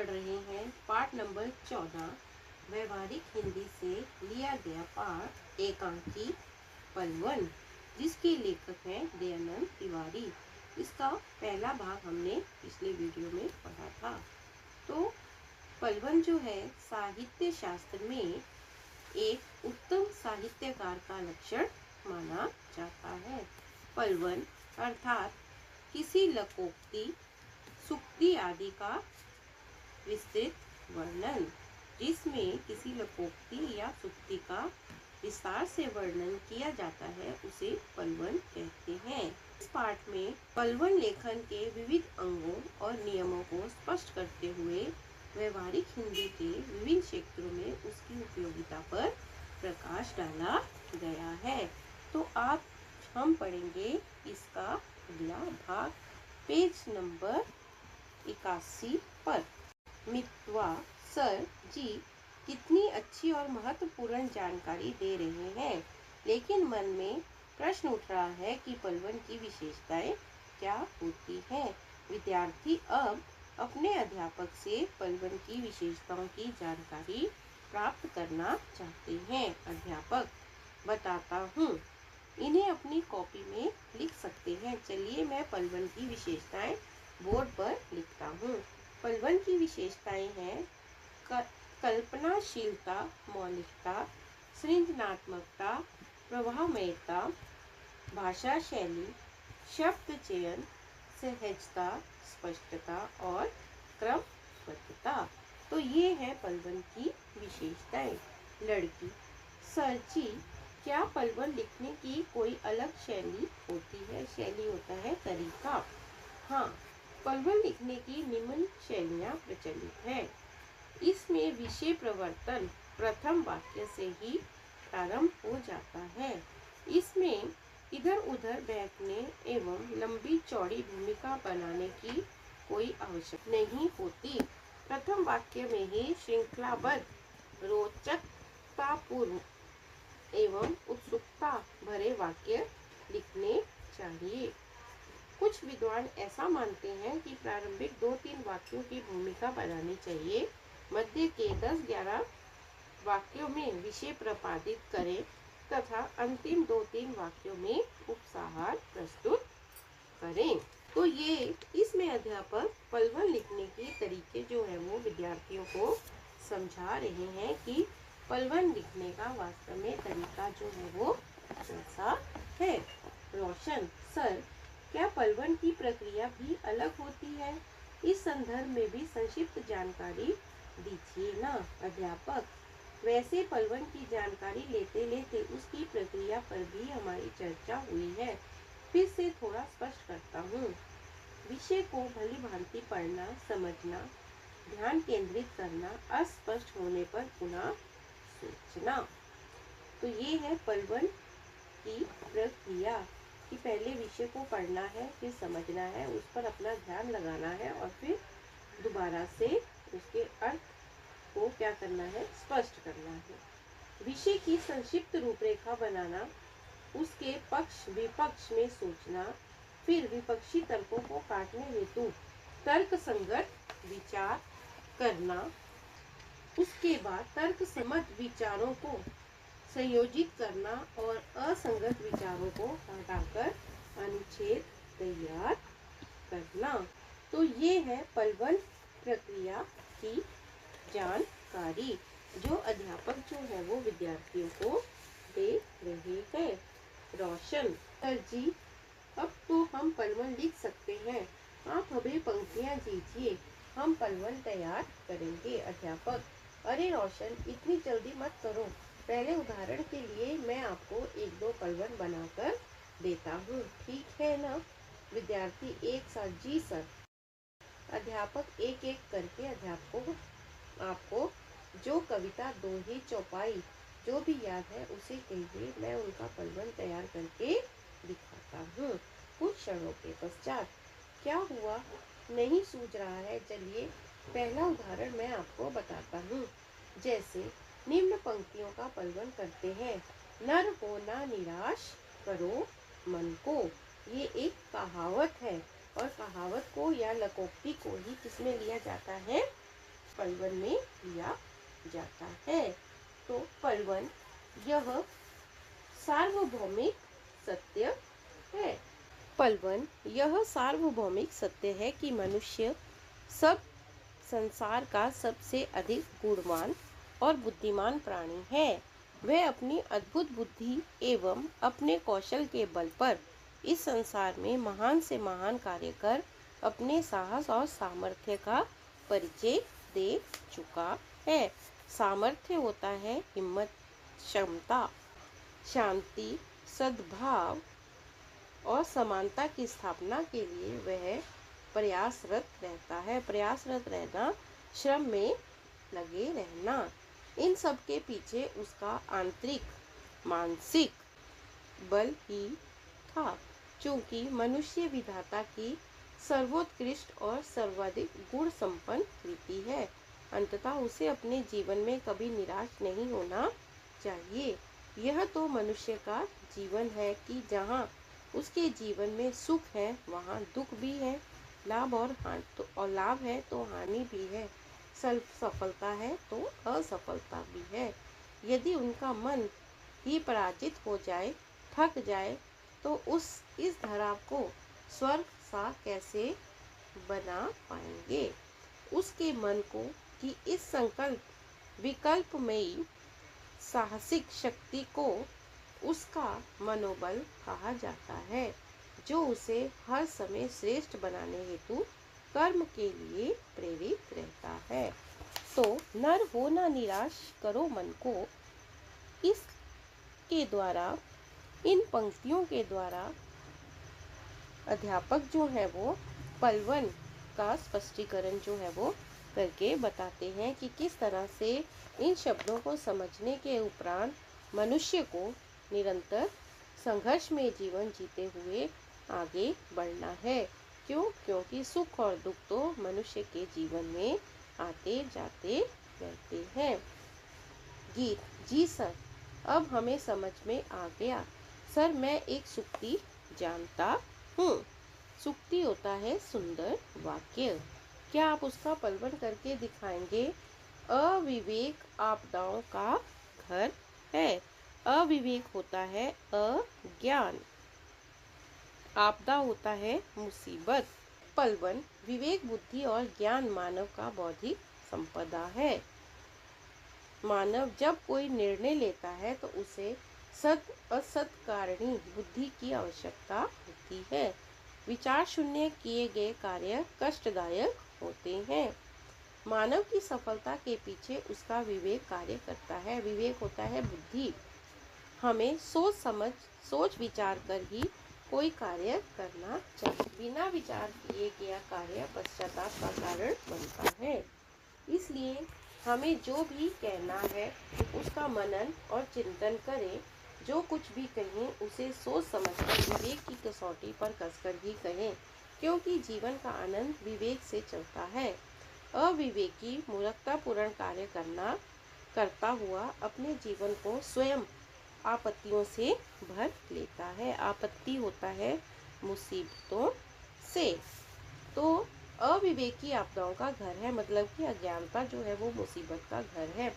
पढ़ रहे हैं पाठ नंबर 14 व्यवहारिक हिंदी से लिया गया पाठ एकांकी पलवन, जिसके लेखक हैं दयानंद तिवारी। इसका पहला भाग हमने पिछले वीडियो में पढ़ा था। तो पलवन जो है साहित्य शास्त्र में एक उत्तम साहित्यकार का लक्षण माना जाता है। पलवन अर्थात किसी लोकोक्ति, सूक्ति आदि का विस्तृत वर्णन, जिसमें किसी लोकोक्ति या सूक्ति का विस्तार से वर्णन किया जाता है, उसे पलवन कहते हैं। इस पाठ में पलवन लेखन के विविध अंगों और नियमों को स्पष्ट करते हुए व्यवहारिक हिंदी के विभिन्न क्षेत्रों में उसकी उपयोगिता पर प्रकाश डाला गया है। तो हम पढ़ेंगे इसका अगला भाग पेज नंबर 81 पर। मितवा सर जी कितनी अच्छी और महत्वपूर्ण जानकारी दे रहे हैं, लेकिन मन में प्रश्न उठ रहा है कि पलवन की विशेषताएं क्या होती हैं। विद्यार्थी अब अपने अध्यापक से पलवन की विशेषताओं की जानकारी प्राप्त करना चाहते हैं। अध्यापक बताता हूँ, इन्हें अपनी कॉपी में लिख सकते हैं। चलिए मैं पलवन की विशेषताएं बोर्ड पर लिखता हूँ। पलवन की विशेषताएं हैं कल्पनाशीलता, मौलिकता, सृजनात्मकता, प्रवाहमयता, भाषा शैली, शब्द चयन, सहजता, स्पष्टता और क्रमबद्धता। तो ये है पलवन की विशेषताएं। लड़की सर जी क्या पलवन लिखने की कोई अलग शैली होती है? शैली होता है तरीका। हाँ, पलवन लिखने की निम्न शैलियाँ प्रचलित है। इसमें विषय प्रवर्तन प्रथम वाक्य से ही प्रारंभ हो जाता है। इसमें इधर उधर बहकने एवं लंबी चौड़ी भूमिका बनाने की कोई आवश्यकता नहीं होती। प्रथम वाक्य में ही श्रृंखलाबद्ध, रोचकतापूर्ण एवं उत्सुकता भरे वाक्य लिखने चाहिए। कुछ विद्वान ऐसा मानते हैं कि प्रारंभिक 2-3 वाक्यों की भूमिका बनानी चाहिए, मध्य के 10-11 वाक्यों में विषय प्रतिपादित करें तथा अंतिम 2-3 वाक्यों में उपसंहार प्रस्तुत करें। तो ये इसमें अध्यापक पलवन लिखने के तरीके जो है वो विद्यार्थियों को समझा रहे हैं कि पलवन लिखने का वास्तव में तरीका जो है वो कैसा है। रोशन सर क्या पलवन की प्रक्रिया भी अलग होती है? इस संदर्भ में भी संक्षिप्त जानकारी दीजिए ना। अध्यापक वैसे पलवन की जानकारी लेते लेते उसकी प्रक्रिया पर भी हमारी चर्चा हुई है। फिर से थोड़ा स्पष्ट करता हूँ। विषय को भली भांति पढ़ना, समझना, ध्यान केंद्रित करना, अस्पष्ट होने पर पुनः सोचना। तो ये है पलवन की प्रक्रिया कि पहले विषय को पढ़ना है, फिर समझना है, उस पर अपना ध्यान लगाना है और फिर दोबारा से उसके अर्थ को क्या करना है, स्पष्ट करना है। विषय की संक्षिप्त रूपरेखा बनाना, उसके पक्ष विपक्ष में सोचना, फिर विपक्षी तर्कों को काटने हेतु तर्क संगत विचार करना, उसके बाद तर्क सम्मत विचारों को संयोजित करना और असंगत विचारों को हटाकर अनुच्छेद तैयार करना। तो ये है पलवन प्रक्रिया की जानकारी जो अध्यापक जो है वो विद्यार्थियों को दे रहे हैं। रोशन सर जी अब तो हम पलवन लिख सकते हैं, आप हमें पंक्तियाँ दीजिए, हम पलवन तैयार करेंगे। अध्यापक अरे रोशन इतनी जल्दी मत करो, पहले उदाहरण के लिए मैं आपको 1-2 पलवन बनाकर देता हूँ, ठीक है ना? विद्यार्थी एक साथ जी सर। अध्यापक एक एक करके अध्यापकों आपको जो कविता, दोहे, चौपाई जो भी याद है उसे कहिए, मैं उनका पलवन तैयार करके दिखाता हूँ। कुछ क्षणों के पश्चात क्या हुआ, नहीं सूझ रहा है? चलिए पहला उदाहरण मैं आपको बताता हूँ। जैसे निम्न पंक्तियों का पलवन करते हैं। नर होना निराश करो मन को, ये एक कहावत है और कहावत को या लोकोक्ति को ही किसमें लिया जाता है? पलवन में लिया जाता है। तो पलवन यह सार्वभौमिक सत्य है। पलवन यह सार्वभौमिक सत्य है कि मनुष्य सब संसार का सबसे अधिक गुणवान और बुद्धिमान प्राणी है। वह अपनी अद्भुत बुद्धि एवं अपने कौशल के बल पर इस संसार में महान से महान कार्य कर अपने साहस और सामर्थ्य का परिचय दे चुका है। सामर्थ्य होता है हिम्मत, क्षमता, शांति, सद्भाव और समानता की स्थापना के लिए वह प्रयासरत रहता है। प्रयासरत रहना, श्रम में लगे रहना, इन सब के पीछे उसका आंतरिक मानसिक बल ही था। क्योंकि मनुष्य विधाता की सर्वोत्कृष्ट और सर्वाधिक गुण संपन्न कृति है। अंततः उसे अपने जीवन में कभी निराश नहीं होना चाहिए। यह तो मनुष्य का जीवन है कि जहाँ उसके जीवन में सुख है वहाँ दुख भी है, लाभ और लाभ है तो हानि भी है, सफलता है तो असफलता भी है। यदि उनका मन ही पराजित हो जाए, थक जाए, तो इस धरा को स्वर्ग सा कैसे बना पाएंगे। उसके मन को कि इस संकल्प विकल्पमयी साहसिक शक्ति को उसका मनोबल कहा जाता है, जो उसे हर समय श्रेष्ठ बनाने हेतु कर्म के लिए प्रेरित रहता है। तो नर हो ना निराश करो मन को, इसके द्वारा, इन पंक्तियों के द्वारा अध्यापक जो है वो पलवन का स्पष्टीकरण जो है वो करके बताते हैं कि किस तरह से इन शब्दों को समझने के उपरांत मनुष्य को निरंतर संघर्ष में जीवन जीते हुए आगे बढ़ना है। क्योंकि सुख और दुख तो मनुष्य के जीवन में आते जाते रहते हैं। गीत, जी सर, अब हमें समझ में आ गया। सर, मैं एक सूक्ति जानता हूँ। सूक्ति होता है सुंदर वाक्य। क्या आप उसका पलवन करके दिखाएंगे? अविवेक आपदाओं का घर है। अविवेक होता है अज्ञान, आपदा होता है मुसीबत। पलवन विवेक, बुद्धि और ज्ञान मानव का बौद्धिक संपदा है। मानव जब कोई निर्णय लेता है तो उसे सत असत कारणीय बुद्धि की आवश्यकता होती है। विचार शून्य किए गए कार्य कष्टदायक होते हैं। मानव की सफलता के पीछे उसका विवेक कार्य करता है। विवेक होता है बुद्धि। हमें सोच विचार कर ही कोई कार्य करना चाहिए। बिना विचार किए गया कार्य पश्चाताप का कारण बनता है। इसलिए हमें जो भी कहना है उसका मनन और चिंतन करें। जो कुछ भी कहें उसे सोच समझकर विवेक की कसौटी पर कसकर ही कहें, क्योंकि जीवन का आनंद विवेक से चलता है। अविवेकी मूर्खतापूर्ण कार्य करता हुआ अपने जीवन को स्वयं आपत्तियों से भर लेता है। आपत्ति होता है मुसीबतों से। तो अविवेकी आपदाओं का घर है, मतलब कि अज्ञानता जो है वो मुसीबत का घर है।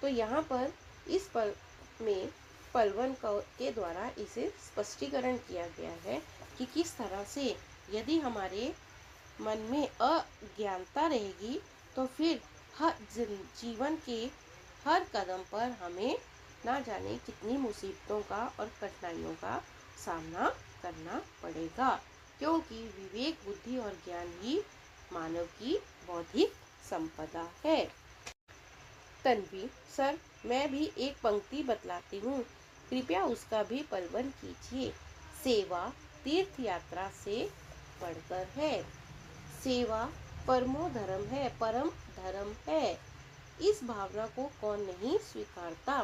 तो यहाँ पर इस पल में पलवन के द्वारा इसे स्पष्टीकरण किया गया है कि किस तरह से यदि हमारे मन में अज्ञानता रहेगी तो फिर हर जीवन के हर कदम पर हमें ना जाने कितनी मुसीबतों का और कठिनाइयों का सामना करना पड़ेगा। क्योंकि विवेक, बुद्धि और ज्ञान ही मानव की बौद्धिक संपदा है। तन्वी, सर, मैं भी एक पंक्ति बतलाती हूँ, कृपया उसका भी पलवन कीजिए। सेवा तीर्थ यात्रा से बढ़कर है। सेवा परमो धर्म है, परम धर्म है। इस भावना को कौन नहीं स्वीकारता,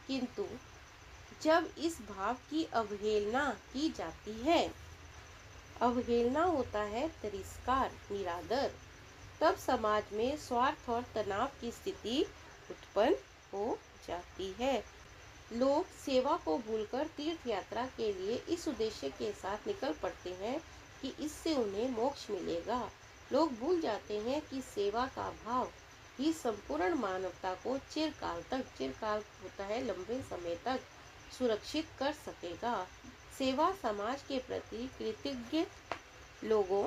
किंतु जब इस भाव की अवहेलना की जाती है, अवहेलना होता है तिरस्कार, निरादर, तब समाज में स्वार्थ और तनाव की स्थिति उत्पन्न हो जाती है। लोग सेवा को भूलकर तीर्थ यात्रा के लिए इस उद्देश्य के साथ निकल पड़ते हैं कि इससे उन्हें मोक्ष मिलेगा। लोग भूल जाते हैं कि सेवा का भाव ही संपूर्ण मानवता को चिरकाल होता है लंबे समय तक सुरक्षित कर सकेगा। सेवा समाज के प्रति कृतज्ञ लोगों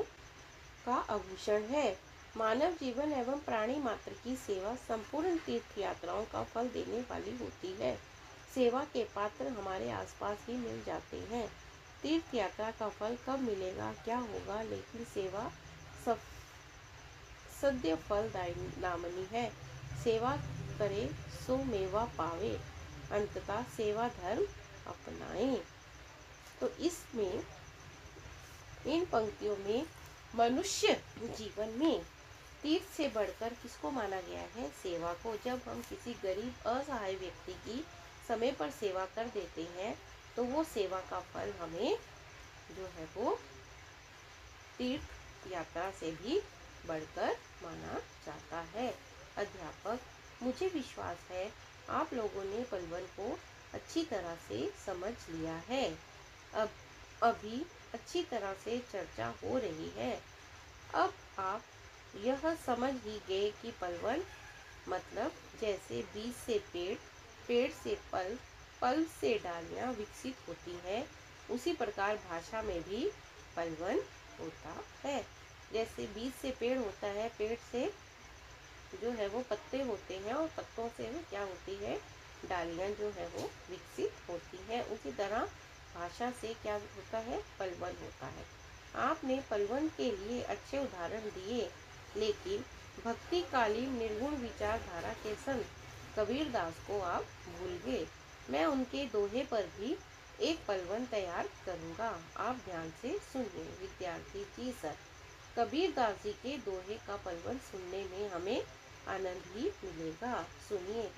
का आभूषण है। मानव जीवन एवं प्राणी मात्र की सेवा संपूर्ण तीर्थ यात्राओं का फल देने वाली होती है। सेवा के पात्र हमारे आसपास ही मिल जाते हैं। तीर्थ यात्रा का फल कब मिलेगा, क्या होगा, लेकिन सेवा सद्य फल दामनी है। सेवा करे सो मेवा पावे, अंततः सेवा धर्म अपनाएं। तो इसमें इन पंक्तियों में मनुष्य जीवन में तीर्थ से बढ़कर किसको माना गया है? सेवा को। जब हम किसी गरीब असहाय व्यक्ति की समय पर सेवा कर देते हैं तो वो सेवा का फल हमें जो है वो तीर्थ यात्रा से भी बढ़कर माना जाता है। अध्यापक, मुझे विश्वास है आप लोगों ने पलवल को अच्छी तरह से समझ लिया है। अभी अच्छी तरह से चर्चा हो रही है। अब आप यह समझ ही गए कि पलवल मतलब जैसे बीज से पेड़, पेड़ से पल से डालियां विकसित होती हैं, उसी प्रकार भाषा में भी पलवन होता है। जैसे बीज से पेड़ होता है, पेड़ से जो है वो पत्ते होते हैं और पत्तों से क्या होती है, डालियां जो है वो विकसित होती हैं। उसी तरह भाषा से क्या होता है, पलवन होता है। आपने पलवन के लिए अच्छे उदाहरण दिए, लेकिन भक्तिकालीन निर्गुण विचारधारा के संत कबीरदास को आप भूल गए। मैं उनके दोहे पर भी एक पलवन तैयार करूंगा, आप ध्यान से सुनिए। विद्यार्थी, जी सर। कबीरदास जी के दोहे का पलवन सुनने में हमें आनंद ही मिलेगा। सुनिए।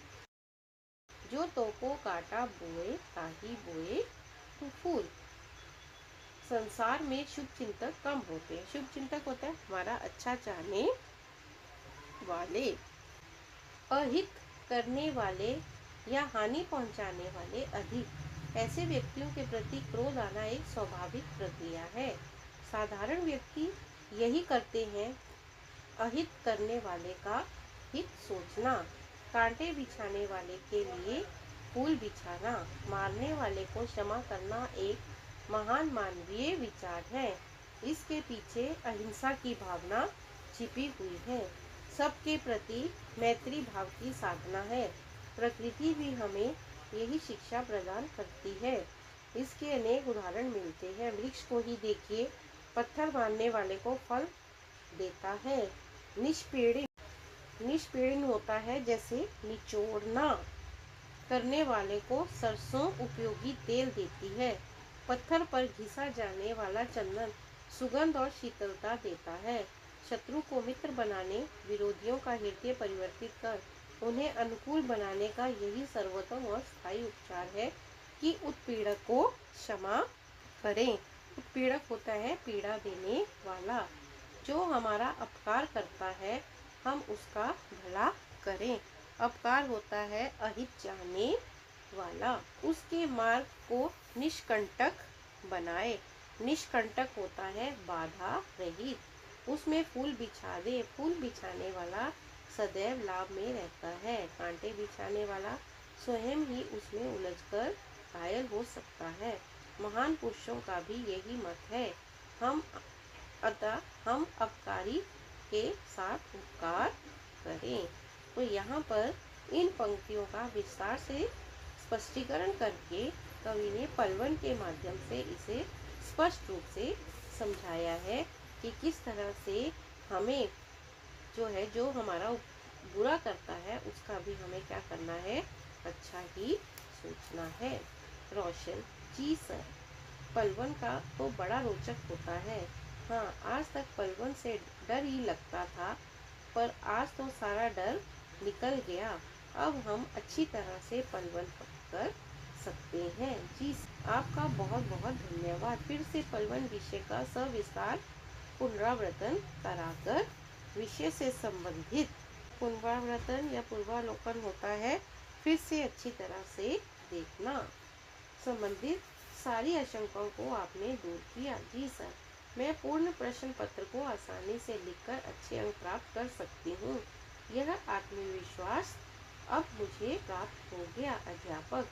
जो तो को काटा बोए ताही बोए तू फूल। संसार में शुभ चिंतक कम होते हैं। शुभ चिंतक होता है हमारा अच्छा चाहने वाले, अहित करने वाले या हानि पहुंचाने वाले अधिक। ऐसे व्यक्तियों के प्रति क्रोध आना एक स्वाभाविक प्रक्रिया है। साधारण व्यक्ति यही करते हैं। अहित करने वाले का हित सोचना, कांटे बिछाने वाले के लिए फूल बिछाना, मारने वाले को क्षमा करना एक महान मानवीय विचार है। इसके पीछे अहिंसा की भावना छिपी हुई है। सबके प्रति मैत्री भाव की साधना है। प्रकृति भी हमें यही शिक्षा प्रदान करती है। इसके अनेक उदाहरण मिलते हैं। वृक्ष को ही देखिए, पत्थर मारने वाले को फल देता है। निष्पीड़न होता है जैसे निचोड़ना करने वाले को सरसों उपयोगी तेल देती है। पत्थर पर घिसा जाने वाला चंदन सुगंध और शीतलता देता है। शत्रु को मित्र बनाने, विरोधियों का हृदय परिवर्तित कर उन्हें अनुकूल बनाने का यही सर्वोत्तम और स्थायी उपचार है कि उत्पीड़क को क्षमा करें। उत्पीड़क होता है पीड़ा देने वाला। जो हमारा अपकार करता है हम उसका भला करें। अपकार होता है अहित चाहने वाला, उसके मार्ग को निष्कंटक बनाए। निष्कंटक होता है बाधा रहित, उसमें फूल बिछा दे। फूल बिछाने वाला सदैव लाभ में रहता है। कांटे बिछाने वाला स्वयं ही उसमें उलझकर घायल हो सकता है। महान पुरुषों का भी यही मत है। हम अपकारी के साथ उपकार करें। तो यहाँ पर इन पंक्तियों का विस्तार से स्पष्टीकरण करके कवि ने पलवन के माध्यम से इसे स्पष्ट रूप से समझाया है कि किस तरह से हमें जो है, जो हमारा बुरा करता है उसका भी हमें क्या करना है, अच्छा ही सोचना है। रोशन, जी सर। पलवन का तो बड़ा रोचक होता है। हाँ, आज तक पलवन से डर ही लगता था, पर आज तो सारा डर निकल गया। अब हम अच्छी तरह से पलवन कर सकते हैं। जी, आपका बहुत बहुत धन्यवाद। फिर से पलवन विषय का सविस्तार पुनरावृत्तन कराकर विषय से संबंधित पुनरावृत्तन या पूर्वालोकन होता है, फिर से अच्छी तरह से देखना। संबंधित सारी आशंकाओं को आपने दूर किया। जी सर। मैं पूर्ण प्रश्न पत्र को आसानी से लिखकर अच्छे अंक प्राप्त कर सकती हूँ। यह आत्मविश्वास अब मुझे प्राप्त हो गया। अध्यापक,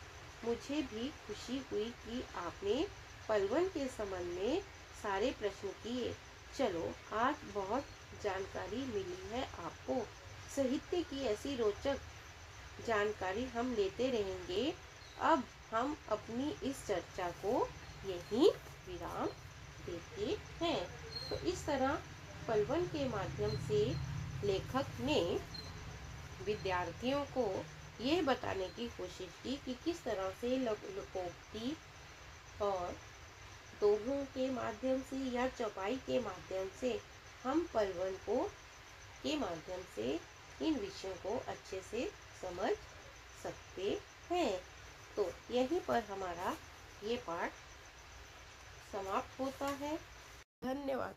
मुझे भी खुशी हुई कि आपने पलवल के संबंध में सारे प्रश्न किए। चलो, आज बहुत जानकारी मिली है आपको। साहित्य की ऐसी रोचक जानकारी हम लेते रहेंगे। अब हम अपनी इस चर्चा को यहीं विराम देते हैं। तो इस तरह पलवल के माध्यम से लेखक ने विद्यार्थियों को ये बताने की कोशिश की कि किस तरह से लोकोक्ति और दोहों के माध्यम से या चौपाई के माध्यम से हम पलवल को के माध्यम से इन विषयों को अच्छे से समझ सकते हैं। तो यहीं पर हमारा ये पाठ समाप्त होता है। धन्यवाद।